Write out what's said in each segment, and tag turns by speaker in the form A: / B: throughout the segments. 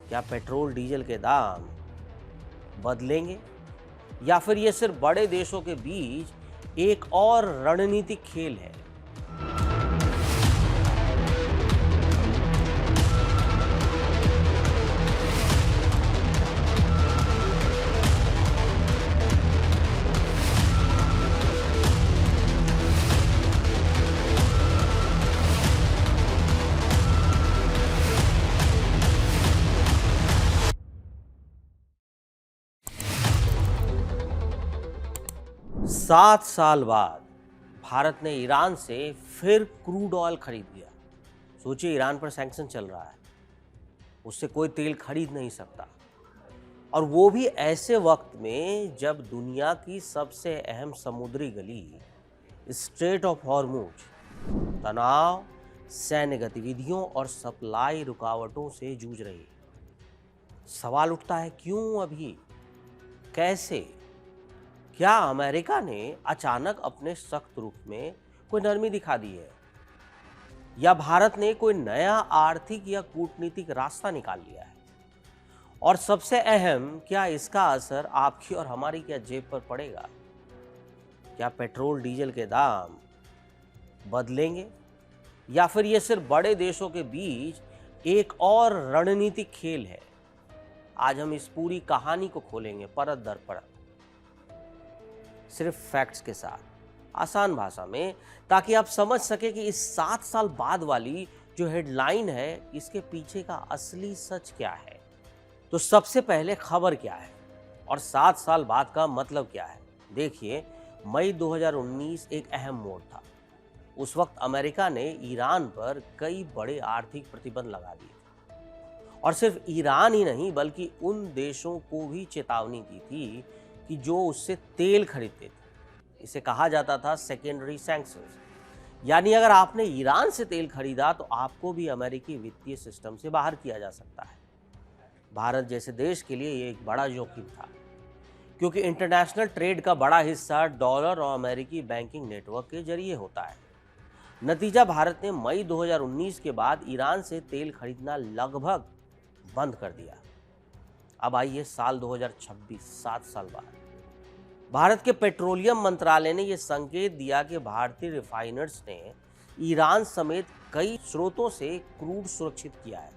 A: क्या petrol diesel के दाम बदलेंगे या फिर ये सिर्फ बड़े देशों के बीच एक और रणनीतिक खेल है? सात साल बाद भारत ने ईरान से फिर क्रूड ऑयल खरीद लिया। सोचिए, ईरान पर सैंक्शन चल रहा है, उससे कोई तेल खरीद नहीं सकता, और वो भी ऐसे वक्त में जब दुनिया की सबसे अहम समुद्री गली स्ट्रेट ऑफ हॉर्मुज तनाव, सैन्य गतिविधियों और सप्लाई रुकावटों से जूझ रही है। सवाल उठता है, क्यों अभी, कैसे? क्या अमेरिका ने अचानक अपने सख्त रुख में कोई नरमी दिखा दी है, या भारत ने कोई नया आर्थिक या कूटनीतिक रास्ता निकाल लिया है? और सबसे अहम, क्या इसका असर आपकी और हमारी क्या जेब पर पड़ेगा? क्या पेट्रोल डीजल के दाम बदलेंगे या फिर ये सिर्फ बड़े देशों के बीच एक और रणनीतिक खेल है? आज हम इस पूरी कहानी को खोलेंगे परत दर परत, सिर्फ फैक्ट्स के साथ, आसान भाषा में, ताकि आप समझ सके कि इस 7 साल बाद वाली जो हेडलाइन है, इसके पीछे का असली सच क्या है। तो सबसे पहले खबर क्या है और 7 साल बाद का मतलब क्या है? देखिए, मई 2019 एक अहम मोड़ था। उस वक्त अमेरिका ने ईरान पर कई बड़े आर्थिक प्रतिबंध लगा दिए, और सिर्फ ईरान ही नहीं बल्कि उन देशों को भी चेतावनी दी थी कि जो उससे तेल खरीदते थे। इसे कहा जाता था सेकेंडरी सैंक्शंस, यानी अगर आपने ईरान से तेल खरीदा तो आपको भी अमेरिकी वित्तीय सिस्टम से बाहर किया जा सकता है। भारत जैसे देश के लिए ये एक बड़ा जोखिम था, क्योंकि इंटरनेशनल ट्रेड का बड़ा हिस्सा डॉलर और अमेरिकी बैंकिंग नेटवर्क के जरिए होता है। नतीजा, भारत ने मई 2019 के बाद ईरान से तेल खरीदना लगभग बंद कर दिया। अब आइए साल 2026, 7 साल बाद, भारत के पेट्रोलियम मंत्रालय ने यह संकेत दिया कि भारतीय रिफाइनर्स ने ईरान समेत कई स्रोतों से क्रूड सुरक्षित किया है,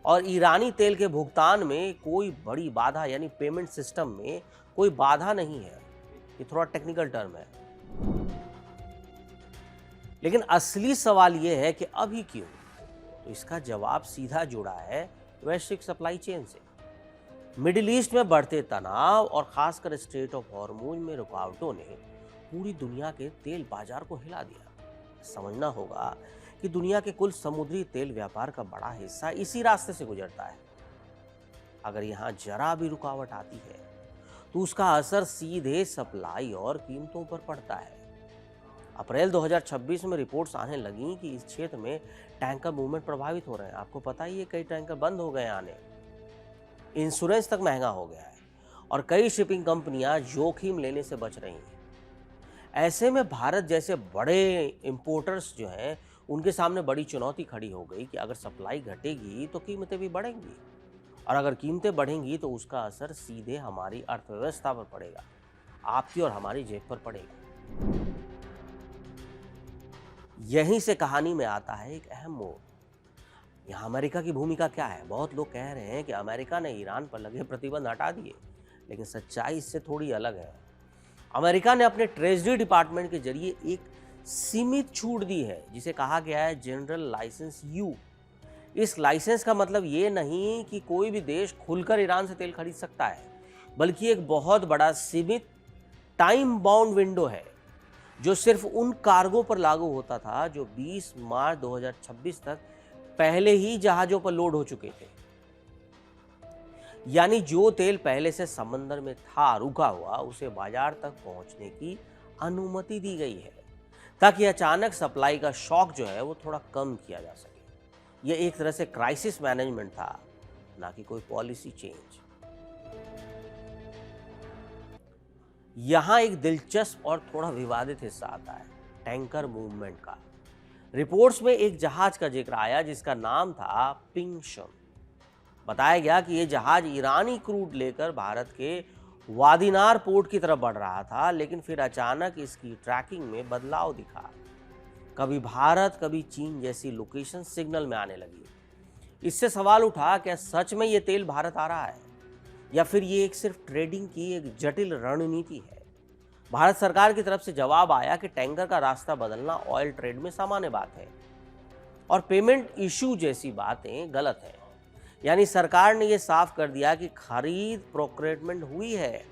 A: और ईरानी तेल के भुगतान में कोई बड़ी बाधा, यानी पेमेंट सिस्टम में कोई बाधा नहीं है। ये थोड़ा टेक्निकल टर्म है, लेकिन असली सवाल यह है कि अभी क्यों? तो इसका जवाब सीधा जुड़ा है वैश्विक सप्लाई चेन से। मिडिल ईस्ट में बढ़ते तनाव और खासकर स्ट्रेट ऑफ हॉर्मुज में रुकावटों ने पूरी दुनिया के तेल बाजार को हिला दिया। समझना होगा कि दुनिया के कुल समुद्री तेल व्यापार का बड़ा हिस्सा इसी रास्ते से गुजरता है। अगर यहाँ जरा भी रुकावट आती है तो उसका असर सीधे सप्लाई और कीमतों पर पड़ता है। अप्रैल 2026 में रिपोर्ट्स आने लगी कि इस क्षेत्र में टैंकर मूवमेंट प्रभावित हो रहे हैं। आपको पता ही है, कई टैंकर बंद हो गए आने, इंश्योरेंस तक महंगा हो गया है, और कई शिपिंग कंपनियां जोखिम लेने से बच रही हैं। ऐसे में भारत जैसे बड़े इंपोर्टर्स जो हैं, उनके सामने बड़ी चुनौती खड़ी हो गई कि अगर सप्लाई घटेगी तो कीमतें भी बढ़ेंगी, और अगर कीमतें बढ़ेंगी तो उसका असर सीधे हमारी अर्थव्यवस्था पर पड़ेगा, आपकी और हमारी जेब पर पड़ेगा। यहीं से कहानी में आता है एक अहम मोड़। यहाँ अमेरिका की भूमिका क्या है? बहुत लोग कह रहे हैं कि अमेरिका ने ईरान पर लगे प्रतिबंध हटा दिए, लेकिन सच्चाई इससे थोड़ी अलग है। अमेरिका ने अपने ट्रेजरी डिपार्टमेंट के जरिए एक सीमित छूट दी है, जिसे कहा गया है जनरल लाइसेंस यू। इस लाइसेंस का मतलब ये नहीं कि कोई भी देश खुलकर ईरान से तेल खरीद सकता है, बल्कि एक बहुत बड़ा सीमित टाइम बाउंड विंडो है, जो सिर्फ उन कार्गो पर लागू होता था जो 20 मार्च 2026 तक पहले ही जहाजों पर लोड हो चुके थे। यानी जो तेल पहले से समंदर में था, रुका हुआ, उसे बाजार तक पहुंचने की अनुमति दी गई है, ताकि अचानक सप्लाई का शॉक जो है वो थोड़ा कम किया जा सके। यह एक तरह से क्राइसिस मैनेजमेंट था, ना कि कोई पॉलिसी चेंज। यहां एक दिलचस्प और थोड़ा विवादित हिस्सा आता है, टैंकर मूवमेंट का। रिपोर्ट्स में एक जहाज का जिक्र आया जिसका नाम था पिंगशन। बताया गया कि ये जहाज ईरानी क्रूड लेकर भारत के वादिनार पोर्ट की तरफ बढ़ रहा था, लेकिन फिर अचानक इसकी ट्रैकिंग में बदलाव दिखा। कभी भारत, कभी चीन जैसी लोकेशन सिग्नल में आने लगी। इससे सवाल उठा, क्या सच में ये तेल भारत आ रहा है या फिर ये एक सिर्फ ट्रेडिंग की एक जटिल रणनीति है? भारत सरकार की तरफ से जवाब आया कि टैंकर का रास्ता बदलना ऑयल ट्रेड में सामान्य बात है और पेमेंट इशू जैसी बातें गलत है। यानी सरकार ने यह साफ कर दिया कि खरीद प्रोक्योरमेंट हुई है,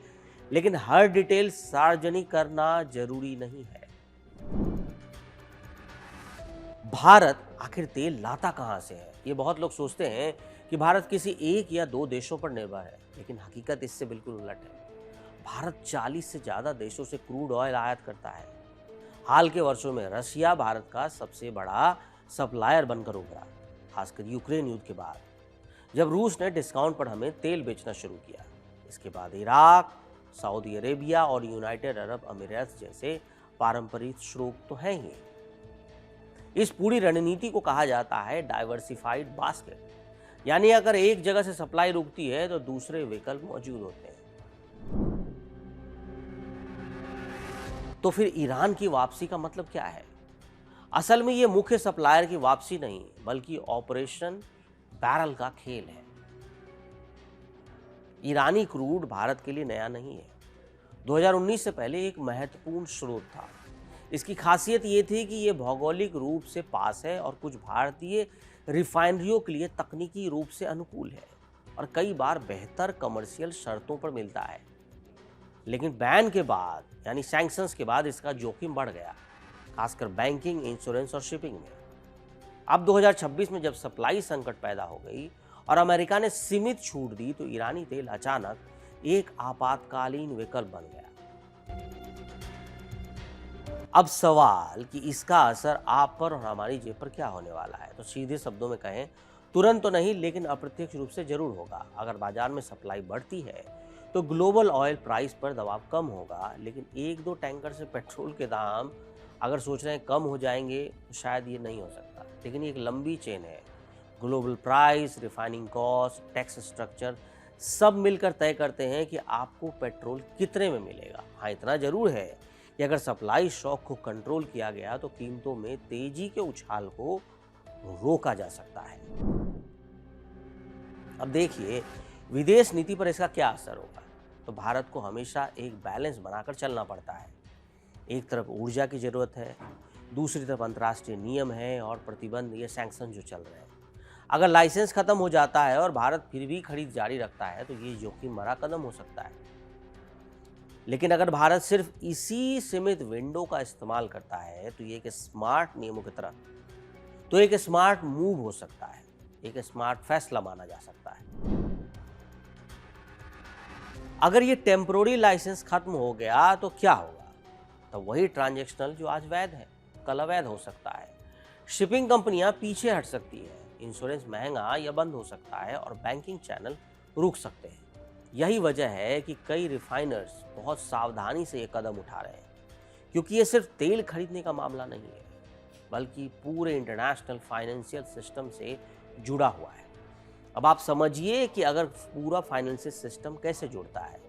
A: लेकिन हर डिटेल सार्वजनिक करना जरूरी नहीं है। भारत आखिर तेल लाता कहां से है? ये बहुत लोग सोचते हैं कि भारत किसी एक या दो देशों पर निर्भर है, लेकिन हकीकत इससे बिल्कुल उलट है। भारत 40 से ज्यादा देशों से क्रूड ऑयल आयात करता है। हाल के वर्षों में रशिया भारत का सबसे बड़ा सप्लायर बनकर उभरा, खासकर यूक्रेन युद्ध के बाद, जब रूस ने डिस्काउंट पर हमें तेल बेचना शुरू किया। इसके बाद इराक, सऊदी अरेबिया और यूनाइटेड अरब अमीरात जैसे पारंपरिक स्रोत तो हैं ही। इस पूरी रणनीति को कहा जाता है डाइवर्सिफाइड बास्केट, यानी अगर एक जगह से सप्लाई रुकती है तो दूसरे विकल्प मौजूद होते हैं। तो फिर ईरान की वापसी का मतलब क्या है? असल में यह मुख्य सप्लायर की वापसी नहीं, बल्कि ऑपरेशन बैरल का खेल है। ईरानी क्रूड भारत के लिए नया नहीं है। 2019 से पहले एक महत्वपूर्ण स्रोत था। इसकी खासियत ये थी कि यह भौगोलिक रूप से पास है और कुछ भारतीय रिफाइनरियों के लिए तकनीकी रूप से अनुकूल है और कई बार बेहतर कमर्शियल शर्तों पर मिलता है। लेकिन बैन के बाद, यानी सैंक्शंस के बाद, इसका जोखिम बढ़ गया, खासकर बैंकिंग, इंश्योरेंस और शिपिंग में। अब 2026 में जब सप्लाई संकट पैदा हो गई और अमेरिका ने सीमित छूट दी, तो ईरानी तेल अचानक एक आपातकालीन विकल्प बन गया। अब सवाल कि इसका असर आप पर और हमारी जेब पर क्या होने वाला है? तो सीधे शब्दों में कहें, तुरंत तो नहीं, लेकिन अप्रत्यक्ष रूप से जरूर होगा। अगर बाजार में सप्लाई बढ़ती है तो ग्लोबल ऑयल प्राइस पर दबाव कम होगा, लेकिन एक दो टैंकर से पेट्रोल के दाम अगर सोच रहे हैं कम हो जाएंगे तो शायद ये नहीं हो सकता। लेकिन ये एक लंबी चेन है। Global price, refining cost, tax structure सब मिलकर तय करते हैं कि आपको पेट्रोल कितने में मिलेगा। हाँ, इतना जरूर है कि अगर सप्लाई शॉक को कंट्रोल किया गया तो कीमतों में तेजी के उछाल को रोका जा सकता है। अब देखिए, विदेश नीति पर इसका क्या असर होगा। तो भारत को हमेशा एक बैलेंस बनाकर चलना पड़ता है। एक तरफ ऊर्जा की जरूरत है, दूसरी तरफ अंतर्राष्ट्रीय नियम है और प्रतिबंध, ये सैंक्शन जो चल रहे हैं। अगर लाइसेंस खत्म हो जाता है और भारत फिर भी खरीद जारी रखता है तो ये जोखिम भरा कदम हो सकता है। लेकिन अगर भारत सिर्फ इसी सीमित विंडो का इस्तेमाल करता है तो ये एक स्मार्ट नियमों की तरह, तो एक स्मार्ट मूव हो सकता है, एक स्मार्ट फैसला माना जा सकता है। अगर ये टेम्पोररी लाइसेंस खत्म हो गया तो क्या होगा? तो वही ट्रांजैक्शनल जो आज वैध है कल अवैध हो सकता है। शिपिंग कंपनियां पीछे हट सकती है, इंश्योरेंस महंगा या बंद हो सकता है और बैंकिंग चैनल रुक सकते हैं। यही वजह है कि कई रिफाइनर्स बहुत सावधानी से ये कदम उठा रहे हैं, क्योंकि ये सिर्फ तेल खरीदने का मामला नहीं है, बल्कि पूरे इंटरनेशनल फाइनेंशियल सिस्टम से जुड़ा हुआ है। अब आप समझिए कि अगर पूरा फाइनेंशियल सिस्टम कैसे जुड़ता है।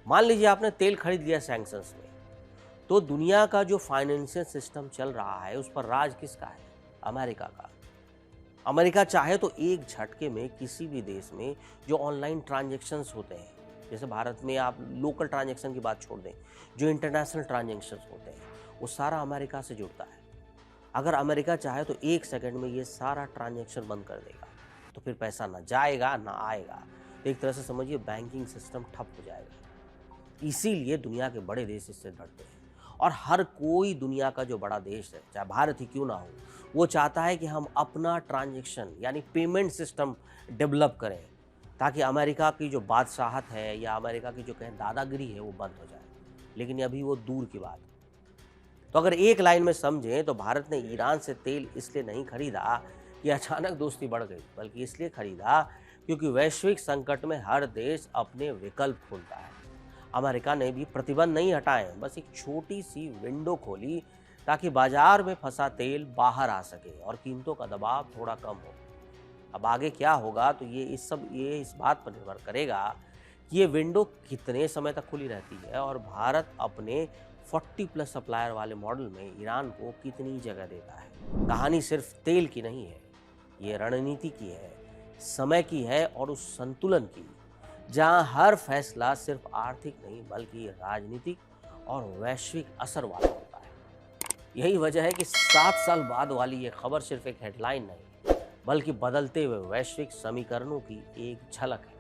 A: मान लीजिए आपने तेल खरीद लिया सैंक्शंस में, तो दुनिया का जो फाइनेंशियल सिस्टम चल रहा है उस पर राज किसका है? अमेरिका का। अमेरिका चाहे तो एक झटके में किसी भी देश में जो ऑनलाइन ट्रांजैक्शंस होते हैं, जैसे भारत में आप लोकल ट्रांजैक्शन की बात छोड़ दें, जो इंटरनेशनल ट्रांजैक्शंस होते हैं वो सारा अमेरिका से जुड़ता है। अगर अमेरिका चाहे तो एक सेकंड में ये सारा ट्रांजैक्शन बंद कर देगा, तो फिर पैसा ना जाएगा ना आएगा। तो एक तरह से समझिए बैंकिंग सिस्टम ठप हो जाएगा। इसीलिए दुनिया के बड़े देश इससे डरते हैं और हर कोई दुनिया का जो बड़ा देश है, चाहे भारत ही क्यों ना हो, वो चाहता है कि हम अपना ट्रांजैक्शन यानी पेमेंट सिस्टम डेवलप करें, ताकि अमेरिका की जो बादशाहत है या अमेरिका की जो कहें दादागिरी है वो बंद हो जाए। लेकिन अभी वो दूर की बात है। तो अगर एक लाइन में समझें तो भारत ने ईरान से तेल इसलिए नहीं खरीदा कि अचानक दोस्ती बढ़ गई, बल्कि इसलिए खरीदा क्योंकि वैश्विक संकट में हर देश अपने विकल्प खोलता है। अमेरिका ने भी प्रतिबंध नहीं हटाए, बस एक छोटी सी विंडो खोली ताकि बाजार में फंसा तेल बाहर आ सके और कीमतों का दबाव थोड़ा कम हो। अब आगे क्या होगा तो ये इस बात पर निर्भर करेगा कि ये विंडो कितने समय तक खुली रहती है और भारत अपने 40 प्लस सप्लायर वाले मॉडल में ईरान को कितनी जगह देता है। कहानी सिर्फ तेल की नहीं है, ये रणनीति की है, समय की है और उस संतुलन की, जहां हर फैसला सिर्फ आर्थिक नहीं बल्कि राजनीतिक और वैश्विक असर वाला होता है। यही वजह है कि 7 साल बाद वाली ये खबर सिर्फ एक हेडलाइन नहीं बल्कि बदलते हुए वैश्विक समीकरणों की एक झलक है।